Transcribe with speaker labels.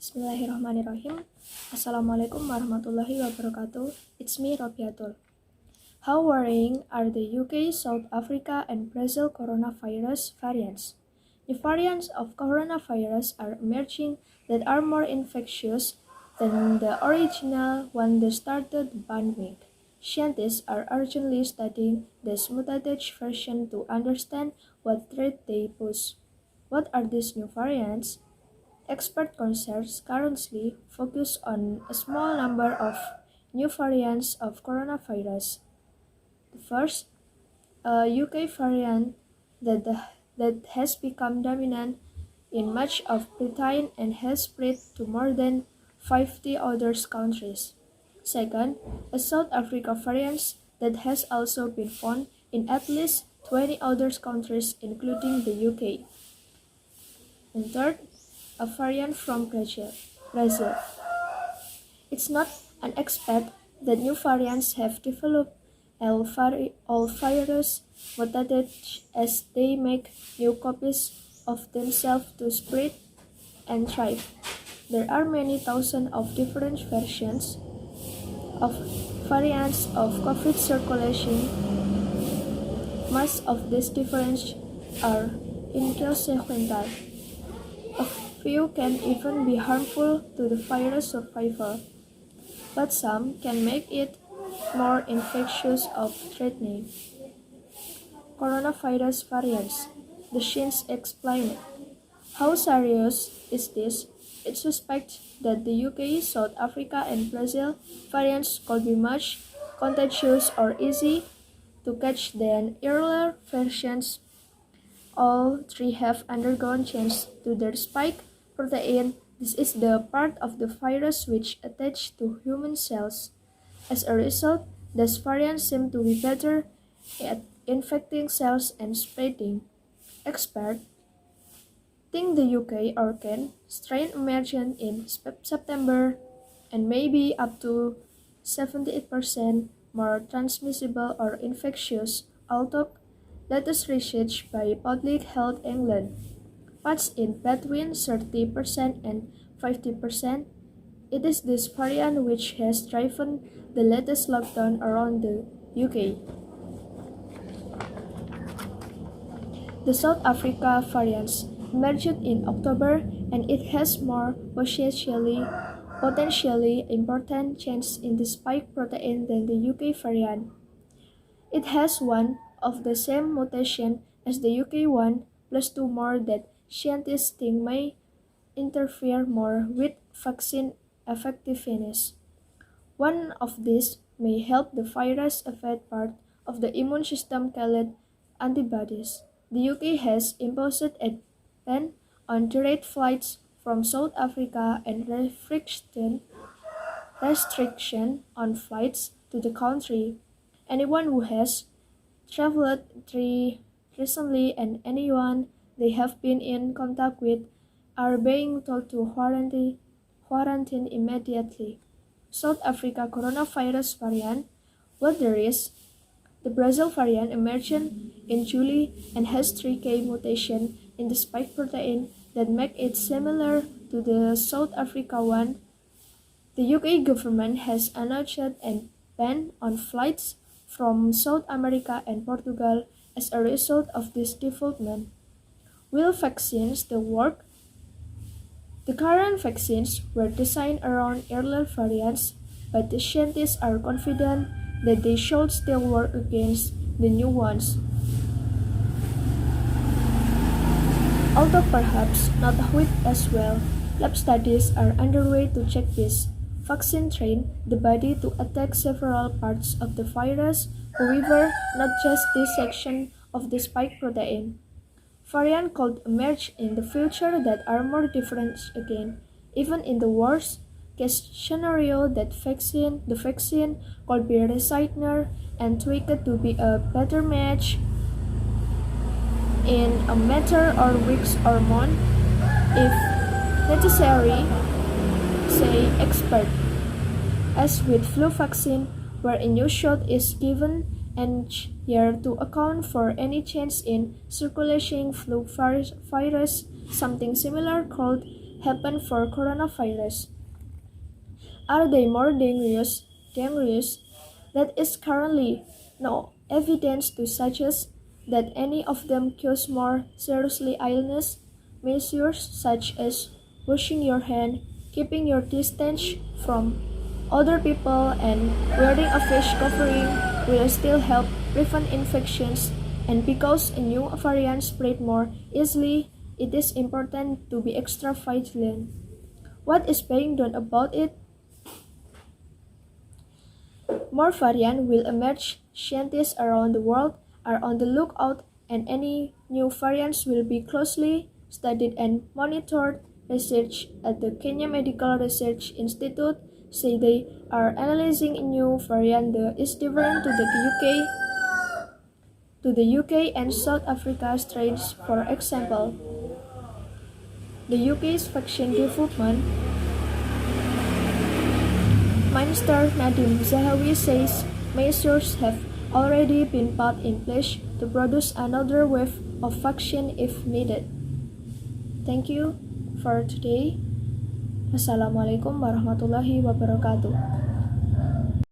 Speaker 1: Bismillahirrahmanirrahim. Assalamualaikum warahmatullahi wabarakatuh. It's me, Robiatul. How worrying are the UK, South Africa, and Brazil coronavirus variants? New variants of coronavirus are emerging that are more infectious than the original one that started the pandemic. Scientists are urgently studying this mutated version to understand what threat they pose. What are these new variants? Expert concerns currently focus on a small number of new variants of coronavirus. The first, a UK variant that has become dominant in much of Britain and has spread to more than 50 other countries. Second, a South Africa variant that has also been found in at least 20 other countries including the UK. And third, a variant from Brazil. It's not unexpected that new variants have developed all virus mutated as they make new copies of themselves to spread and thrive. There are many thousands of different versions of variants of COVID circulation. Most of these differences are inconsequential. A few can even be harmful to the virus survival, but some can make it more infectious or threatening. Coronavirus variants. The Shins explained. How serious is this? It's suspected that the UK, South Africa, and Brazil variants could be much contagious or easy to catch than earlier versions. All three have undergone changes to their spike protein. This is the part of the virus which attaches to human cells. As a result, these variants seem to be better at infecting cells and spreading. Experts think the UK Orcan strain emerged in September and may be up to 78% more transmissible or infectious, although latest research by Public Health England puts in between 30% and 50%. It is this variant which has driven the latest lockdown around the UK. The South Africa variant emerged in October and it has more potentially important changes in the spike protein than the UK variant. It has one of the same mutation as the UK one, plus two more that scientists think may interfere more with vaccine effectiveness. One of these may help the virus affect part of the immune system called antibodies. The UK has imposed a ban on direct flights from South Africa and restriction on flights to the country. Anyone who has traveled recently and anyone they have been in contact with are being told to quarantine immediately. South Africa coronavirus variant. What there is? The Brazil variant emerged in July and has 3K mutation in the spike protein that make it similar to the South Africa one. The UK government has announced a ban on flights from South America and Portugal as a result of this development. Will vaccines still work? The current vaccines were designed around earlier variants, but the scientists are confident that they should still work against the new ones. Although perhaps not with as well, lab studies are underway to check this. Vaccine train the body to attack several parts of the virus, however, not just this section of the spike protein. Variants could emerge in the future that are more different again. Even in the worst case scenario that the vaccine could be redesigned and tweaked to be a better match in a matter of weeks or months, if necessary, say experts. As with flu vaccine, where a new shot is given each year to account for any change in circulating flu virus, something similar could happen for coronavirus. Are they more dangerous? There is currently no evidence to suggest that any of them cause more seriously illness. Measures such as washing your hand, keeping your distance from other people, and wearing a face covering will still help prevent infections. And because a new variant spread more easily, it is important to be extra vigilant. What is being done about it? More variants will emerge. Scientists around the world are on the lookout, and any new variants will be closely studied and monitored. Research at the Kenya Medical Research Institute say they are analyzing a new variant that is different to the UK and South Africa strains. For example, the UK's vaccine development Minister Nadine Zahawi says measures have already been put in place to produce another wave of vaccine if needed. Thank you for today. Assalamualaikum warahmatullahi wabarakatuh.